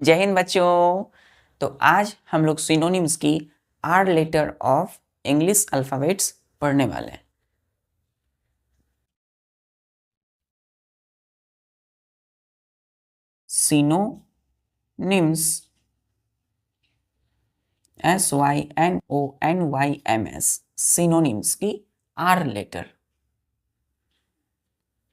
जय हिंद बच्चों। तो आज हम लोग सिनोनिम्स की R letter of English alphabets पढ़ने वाले हैं। सिनोनिम्स SYNONYMS सिनोनिम्स की आर लेटर।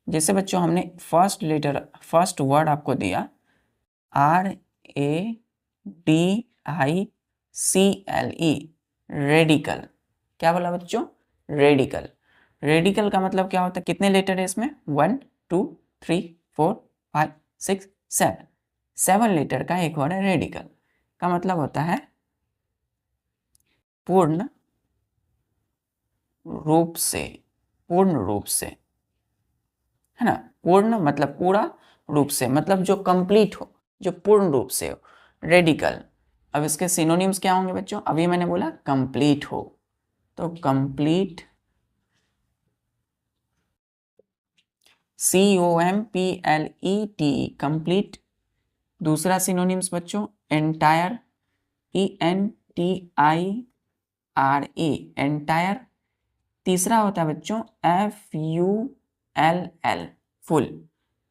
जैसे बच्चों हमने फर्स्ट वर्ड आपको दिया RADICLE रेडिकल। क्या बोला बच्चों? रेडिकल। रेडिकल का मतलब क्या होता है? कितने लेटर है इसमें? 1 2 3 4 5 6 7 7 लेटर का एक वर्ड है। रेडिकल का मतलब होता है पूर्ण रूप से। पूर्ण रूप से, है ना? पूर्ण मतलब पूरा, रूप से मतलब जो कंप्लीट हो, जो पूर्ण रूप से हो। रेडिकल। अब इसके सिनोनिम्स क्या होंगे बच्चों? अभी मैंने बोला कंप्लीट हो, तो कंप्लीट COMPLET कंप्लीट। दूसरा सिनोनिम्स बच्चों एंटायर ENTIRE एंटायर। तीसरा होता है बच्चों FULL फुल।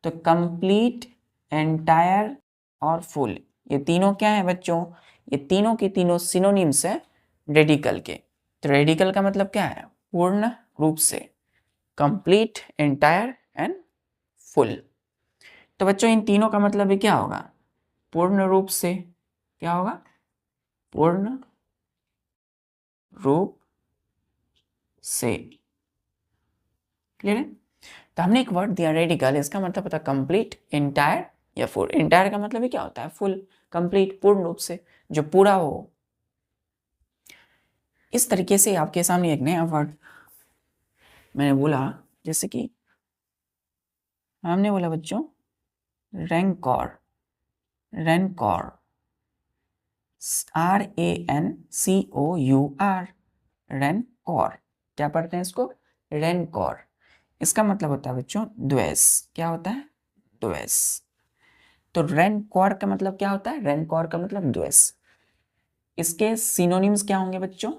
तो कंप्लीट, एंटायर और फुल, ये तीनों क्या है बच्चों? ये तीनों के तीनों सिनोनिम्स है रेडिकल के। तो रेडिकल का मतलब क्या है? पूर्ण रूप से, कंप्लीट, एंटायर एंड फुल। तो बच्चों इन तीनों का मतलब भी क्या होगा? पूर्ण रूप से। क्या होगा? पूर्ण रूप से। क्लियर है? तो हमने एक वर्ड दिया रेडिकल, इसका मतलब होता है कंप्लीट, एंटायर या फुल। एंटायर का मतलब ही क्या होता है? फुल, कंप्लीट, पूर्ण रूप से, जो पूरा हो। इस तरीके से आपके सामने एक नया वर्ड मैंने बोला, जैसे कि हमने बोला बच्चों रैंकॉर। रैंकॉर RANCOUR रैंकॉर। क्या पढ़ते हैं इसको? रैंकॉर। इसका मतलब होता है बच्चों द्वेष। क्या होता है? द्वेष। तो रैंकॉर का मतलब क्या होता है? रैंकॉर का मतलब द्वेष। इसके सिनोनिम्स क्या होंगे बच्चों?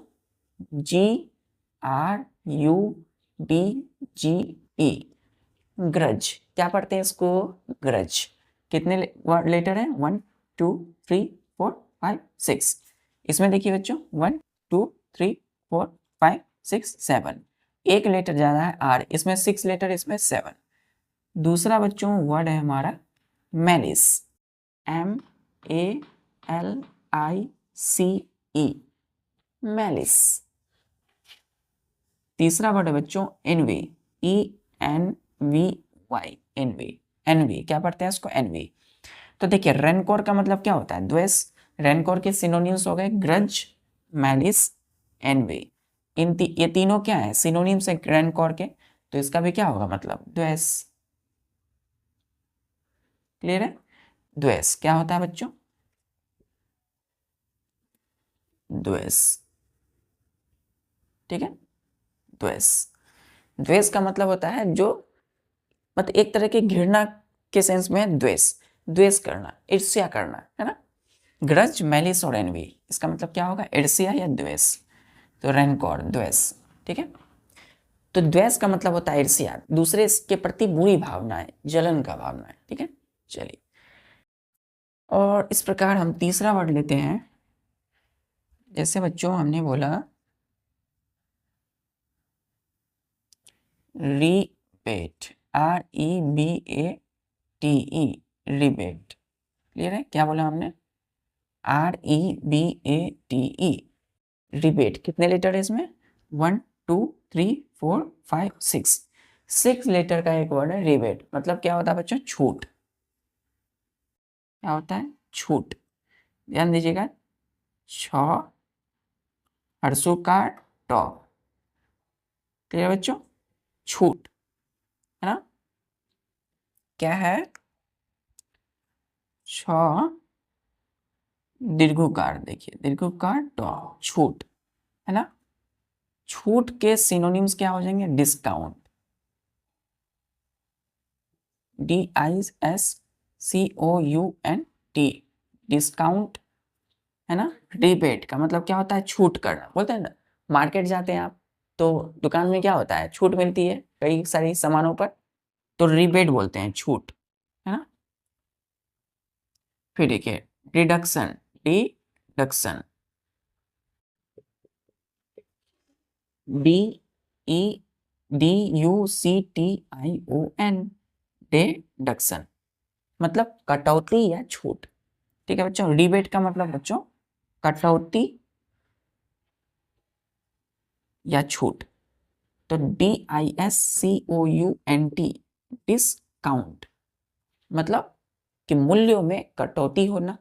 GRUDGE grudge. क्या पढ़ते हैं इसको? ग्रज। कितने लेटर है? 1 2 3 4 5 6। इसमें देखिए बच्चों 1 2 3 4 5 6 7, एक लेटर ज्यादा है आर, इसमें 6 लेटर, इसमें 7। दूसरा बच्चों वर्ड है हमारा मैलिस। MALICE malice. तीसरा वर्ड है बच्चों एनवी। ENVY N V. एनवी क्या पढ़ते हैं इसको? एनवी। तो देखिए रेनकोर का मतलब क्या होता है? द्वेष। रेनकोर के सिनोनिम्स हो गए ग्रज, मैलिस, एनवी। ये तीनों क्या है? सिनोनिम्स है रेनकोर के। तो इसका भी क्या होगा मतलब? द्वेष। क्लियर है? द्वेष क्या होता है बच्चों? द्वेष। ठीक है? द्वेष। द्वेष का मतलब होता है जो, मतलब एक तरह की घृणा के सेंस में द्वेष। द्वेष करना, ईर्ष्या करना, है ना? ग्रज, मैलिस और एनवी, इसका मतलब क्या होगा? ईर्ष्या या द्वेष। तो रैंकॉर द्वेष। ठीक है? तो द्वेष का मतलब होता है ईर्ष्या, दूसरे के प्रति बुरी भावनाएं, जलन का भावना है। ठीक है? चलिए, और इस प्रकार हम तीसरा वर्ड लेते हैं। जैसे बच्चों हमने बोला रिबेट। REBATE rebate. क्लियर है? क्या बोला हमने? REBATE rebate. कितने लेटर है इसमें? 1 2 3 4 5 6, 6 लेटर का एक वर्ड है रिबेट। मतलब क्या होता है बच्चों? छूट। क्या होता है? छूट। ध्यान दीजिएगा, छ हर्षु का ट। क्लियर बच्चों? छूट, है ना? क्या है? छ दीर्घकार। देखिए दीर्घकार ट, छूट, है ना? छूट के सिनोनिम्स क्या हो जाएंगे? डिस्काउंट। DISCOUNT डिस्काउंट है ना। रिबेट का मतलब क्या होता है, छूट करना। बोलते हैं ना, मार्केट जाते हैं आप तो दुकान में क्या होता है, छूट मिलती है कई सारी सामानों पर, तो रिबेट बोलते हैं, छूट, है ना। फिर देखिए रिडक्शन, डिडक्शन, DEDUCTION, डिडक्शन मतलब कटौती या छूट। ठीक है बच्चों। रिबेट का मतलब बच्चों कटौती या छूट। तो DISCOUNT, डिस्काउंट मतलब कि मूल्यों में कटौती होना,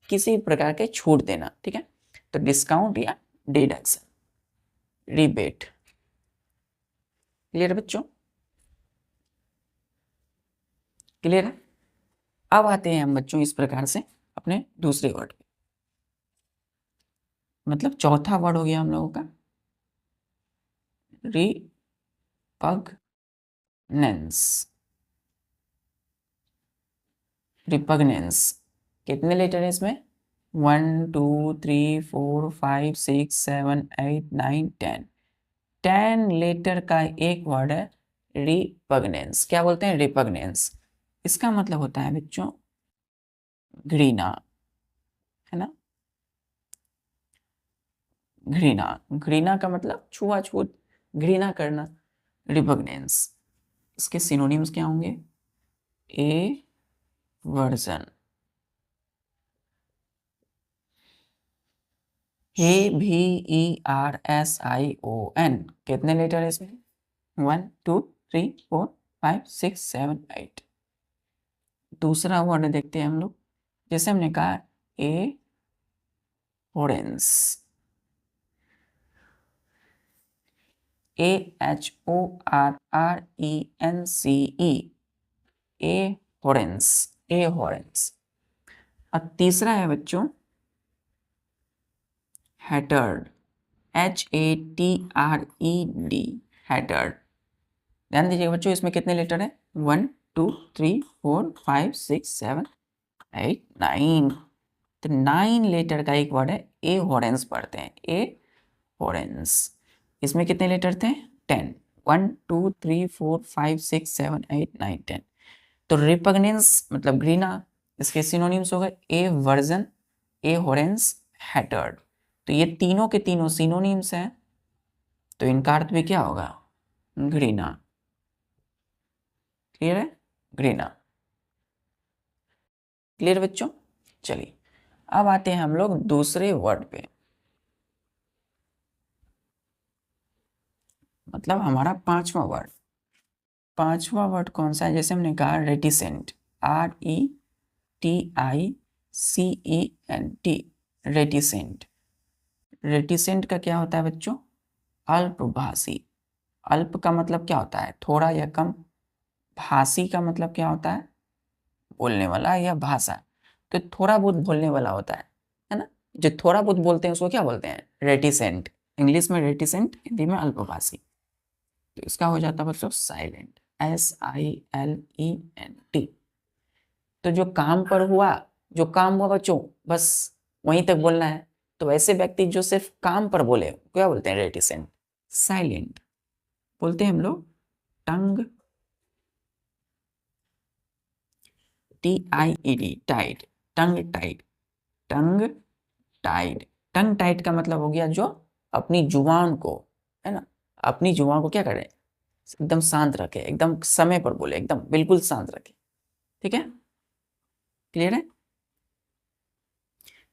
किसी प्रकार के छूट देना। ठीक है, तो डिस्काउंट या डिडक्शन, रिबेट। क्लियर है बच्चों, क्लियर है। अब आते हैं हम बच्चों इस प्रकार से अपने दूसरे वर्ड पे, मतलब चौथा वर्ड हो गया हम लोगों का रिपगनेंस। रिपगनेंस कितने लेटर है इसमें, 1 2 3 4 5 6 7 8 9 10, 10 लेटर का एक वर्ड है रिपगनेंस। क्या बोलते हैं, रिपगनेंस। इसका मतलब होता है बच्चों घृणा, है ना। घृणा, घृणा का मतलब छुआछूत, घृणा करना, रिपगनेंस। इसके सिनोनिम्स क्या होंगे, ए वर्जन, AVERSION, कितने लेटर है इसमें, 1 2 3 4 5 6 7 8। दूसरा वर्ड देखते हैं हम लोग, जैसे हमने कहा ए ऑरेंस, AHORRENCE, ए हॉरेंस, ए हॉरेंस। और तीसरा है बच्चों हैटर्ड, HATRED, हैटर्ड। ध्यान दीजिएगा बच्चों, इसमें कितने लेटर है, 1 2 3 4 5 6 7 8 9। तो 9 लेटर का एक वर्ड है ए हॉरेंस पढ़ते हैं, ए हॉरेंस। इसमें कितने लेटर थे, 10, 1 2 3 4 5 6 7 8 9 10। तो रिपगनेंस मतलब घृणा, इसके सिनोनिम्स हो गए ए वर्जन, ए हॉरेंस, हैटर्ड। तो ये तीनों के तीनों सिनोनिम्स हैं, तो इनका अर्थ भी क्या होगा, घृणा। क्लियर है, घृणा। क्लियर बच्चों। चलिए अब आते हैं हम लोग दूसरे वर्ड पे, मतलब हमारा पांचवा वर्ड। पांचवा वर्ड कौन सा है, जैसे हमने कहा रेटिसेंट, RETICENT, रेटिसेंट। रेटिसेंट का क्या होता है बच्चों, अल्पभाषी। अल्प का मतलब क्या होता है, थोड़ा या कम। भाषी का मतलब क्या होता है, बोलने वाला या भाषा। तो थोड़ा बहुत बोलने वाला होता है ना। जो थोड़ा बहुत बोलते हैं उसको क्या बोलते हैं, रेटिसेंट। इंग्लिश में रेटिसेंट, हिंदी में अल्पभाषी। तो इसका हो जाता है बच्चों साइलेंट, SILENT। तो जो काम पर हुआ, जो काम हुआ बच्चों, बस वहीं तक बोलना है। तो ऐसे व्यक्ति जो सिर्फ काम पर बोले क्या बोलते हैं, रेटिसेंट। साइलेंट बोलते हैं हम लोग टंग, TIED, टाइट, टंग टाइट, टंग टाइट। टंग टाइट का मतलब हो गया जो अपनी जुबान को, है ना, अपनी जुबान को क्या करे, एकदम शांत रखे, एकदम समय पर बोले, एकदम बिल्कुल शांत रखे। ठीक है, क्लियर है।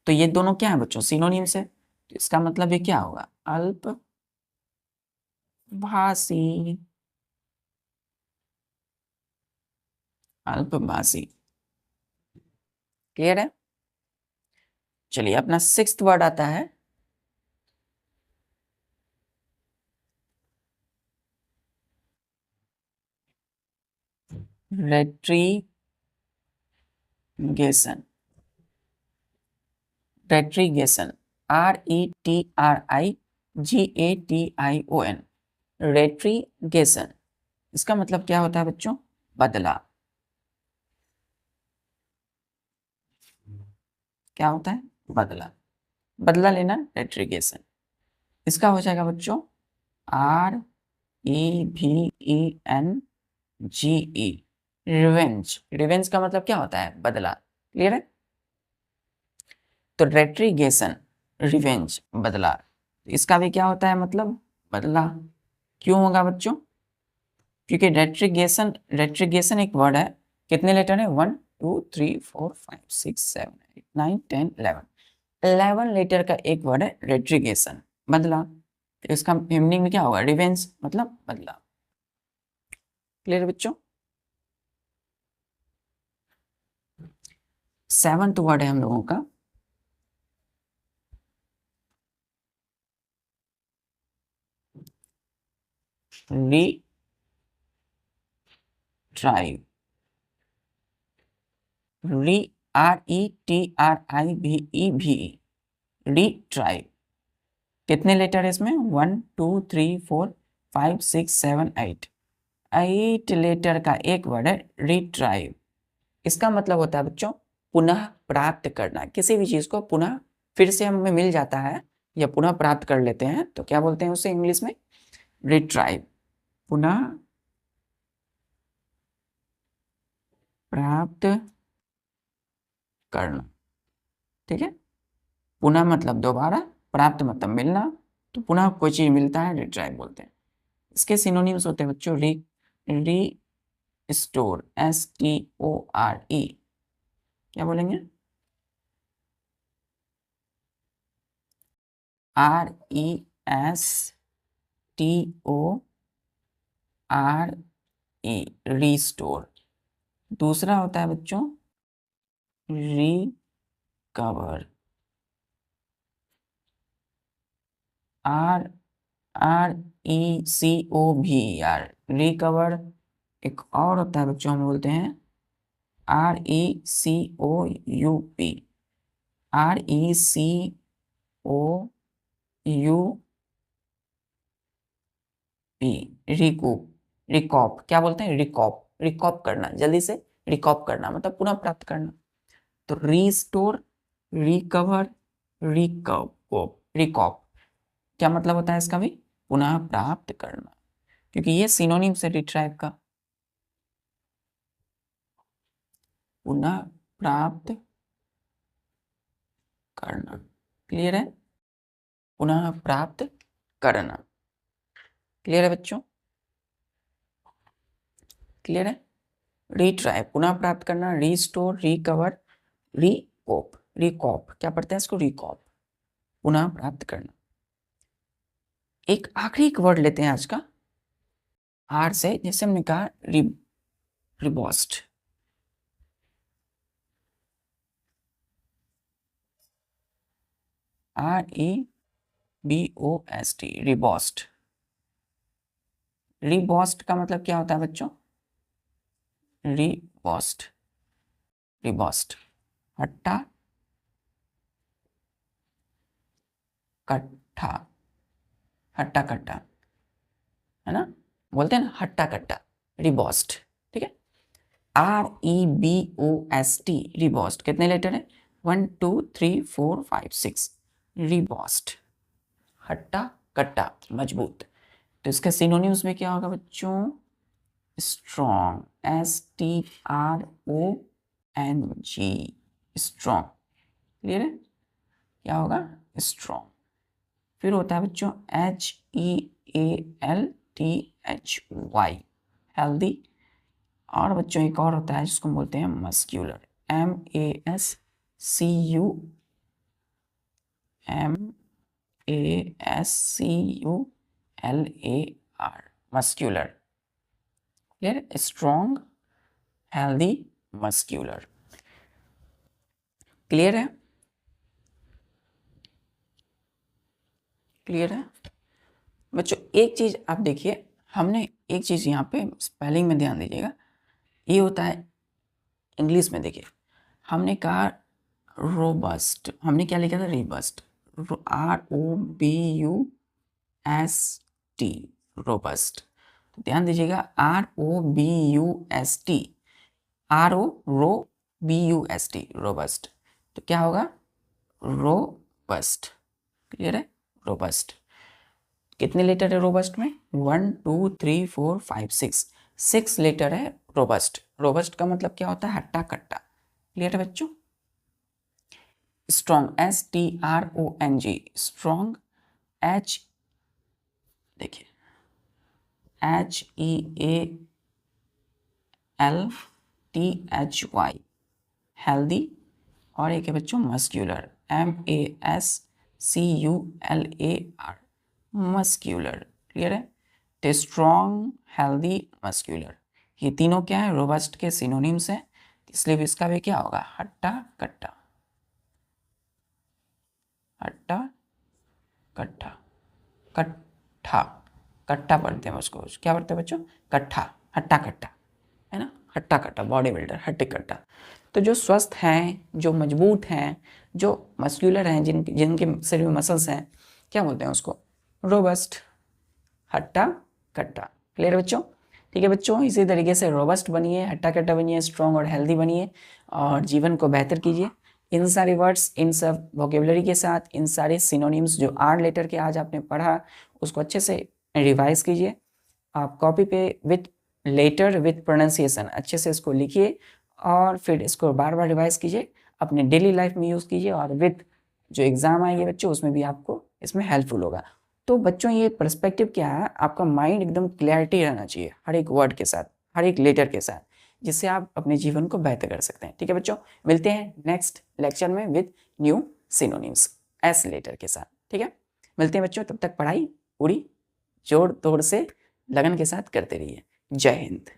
तो ये दोनों क्या है बच्चों, सिनोनिम्स है। तो इसका मतलब ये क्या होगा, अल्पभाषी, अल्पभाषी। क्लियर है। चलिए अपना सिक्स्थ वर्ड आता है रेट्रीगेशन, रेट्रीगेशन, RETRIGATION, रेट्रीगेशन। इसका मतलब क्या होता है बच्चों, बदला। क्या होता है? बदला, बदला लेना, रेट्रीगेशन। इसका हो जाएगा बच्चों REVENGE, रिवेंज। रिवेंज का मतलब क्या होता है? बदला। क्लियर है? तो रेट्रीगेशन, रिवेंज, बदला, इसका भी क्या होता है? मतलब बदला। क्यों होगा बच्चों? क्योंकि रेट्रीगेशन, रेट्रीगेशन एक वर्ड है, कितने लेटर है? 1 2 3 4 5 6 7 8 9 10 11, 11 लेटर का एक वर्ड है रेट्रीगेशन, बदला। तो इसका मीनिंग में क्या होगा? रिवेंज, मतलब बदला। क्लियर बच्चों? 7th वर्ड है हम लोगों का रिट्राइव। RETRIVE, retrieve. कितने लेटर है इसमें? 1 2 3 4 5 6 7 8, 8 लेटर का एक वर्ड है रिट्राइव। इसका मतलब होता है बच्चों पुनः प्राप्त करना। किसी भी चीज को पुनः फिर से हमें मिल जाता है या पुनः प्राप्त कर लेते हैं तो क्या बोलते हैं उसे इंग्लिश में? रिट्राइव, पुनः प्राप्त करना। ठीक है? पुनः मतलब दोबारा, प्राप्त मतलब मिलना, तो पुनः कोई चीज मिलता है रिट्राइव बोलते हैं। इसके सिनोनिम्स होते हैं बच्चों रिस्टोर, STORE। क्या बोलेंगे? RESTORE, restore. दूसरा होता है बच्चों रिकवर, RECOVER, रिकवर। एक और होता है बच्चों, हम बोलते हैं RECOUP, रिकूप, रिकॉप। क्या बोलते हैं? रिकॉप, रिकॉप करना, जल्दी से रिकॉप करना मतलब पुनः प्राप्त करना। तो रीस्टोर, रिकवर, रिकॉप, रिकॉप क्या मतलब होता है इसका भी? पुनः प्राप्त करना, क्योंकि ये सिनोनिम से रिट्राइव का। पुनः प्राप्त करना। क्लियर है? पुनः प्राप्त करना। क्लियर है बच्चों? क्लियर है? रिट्राइव, पुनः प्राप्त करना, रीस्टोर, रिकवर, रिकॉप। रिकॉप क्या पढ़ते हैं इसको? रिकॉप, पुनः प्राप्त करना। एक आखिरी एक वर्ड लेते हैं आज का आर से, जैसे हमने कहा रिबोस्ट। REBOST, रिबोस्ट। रिबोस्ट का मतलब क्या होता है बच्चों? रिबोस्ट, रिबोस्ट, हट्टा कट्ठा, हट्टा कट्टा, है ना? बोलते हैं ना हट्टा कट्टा, रिबोस्ट। ठीक है? REBOST, रिबोस्ट। कितने लेटर है? 1 2 3 4 5 6, रिबोस्ट, हट्टा कट्टा, मजबूत। तो इसका सिनोनिम्स में क्या होगा बच्चों? Strong, STRONG, strong. क्लियर है? क्या होगा? स्ट्रॉन्ग। फिर होता है बच्चों HEALTHY, हेल्दी। और बच्चों एक और होता है जिसको बोलते हैं muscular, MASCULAR, muscular. Clear? Strong, healthy, muscular. Clear है? क्लियर है बच्चों? एक चीज आप देखिए, हमने एक चीज यहाँ पे स्पेलिंग में ध्यान दीजिएगा, ये होता है इंग्लिश में। देखिए हमने कहा रोबस्ट, हमने क्या लिखा था? रिबस्ट, ROBUST, रोबस्ट। तो ध्यान दीजिएगा ROBUST, ROBUST, रोबस्ट। तो क्या होगा? रोबस्ट, क्लियर है, रोबस्ट। कितने लेटर है रोबस्ट में? 1 2 3 4 5 6 लेटर है रोबस्ट। रोबस्ट का मतलब क्या होता है? हट्टा कट्टा, क्लियर है बच्चों। स्ट्रॉन्ग, STRONG, स्ट्रॉन्ग, H, देखिए HEALTHY, हेल्दी। और एक है बच्चों मस्क्यूलर, MASCULAR, मस्क्यूलर, क्लियर है। तो स्ट्रॉन्ग, हेल्दी, मस्क्यूलर, ये तीनों क्या है? रोबस्ट के सिनोनिम्स हैं, इसलिए इसका भी क्या होगा? हट्टा कट्टा, हट्टा कट्टा, कट्ठा, कट्टा पढ़ते हैं उसको, क्या पढ़ते हैं बच्चों? कट्ठा, हट्टा कट्टा, है ना, हट्टा कट्टा, बॉडी बिल्डर, हट्टे कट्टा। तो जो स्वस्थ हैं, जो मजबूत हैं, जो मस्क्यूलर हैं, जिनके शरीर में मसल्स हैं, क्या बोलते हैं उसको? रोबस्ट, हट्टा कट्टा, क्लियर बच्चों। ठीक है बच्चों, इसी तरीके से रोबस्ट बनिए, हट्टा कट्टा बनिए, स्ट्रॉन्ग और हेल्दी बनिए और जीवन को बेहतर कीजिए। इन सारे वर्ड्स, इन सब वोकेबलरी के साथ, इन सारे सिनोनिम्स जो आर लेटर के आज आपने पढ़ा, उसको अच्छे से रिवाइज कीजिए। आप कॉपी पे विथ लेटर विथ प्रोनाउंसिएशन अच्छे से इसको लिखिए और फिर इसको बार बार रिवाइज कीजिए, अपने डेली लाइफ में यूज़ कीजिए और विथ जो एग्ज़ाम आएंगे बच्चों उसमें भी आपको इसमें हेल्पफुल होगा। तो बच्चों ये पर्सपेक्टिव क्या है? आपका माइंड एकदम क्लैरिटी रहना चाहिए हर एक वर्ड के साथ, हर एक लेटर के साथ, जिससे आप अपने जीवन को बेहतर कर सकते हैं। ठीक है बच्चों, मिलते हैं नेक्स्ट लेक्चर में with new synonyms S letter के साथ। ठीक है, मिलते हैं बच्चों, तब तक पढ़ाई पूरी जोर तोड़ से लगन के साथ करते रहिए। जय हिंद।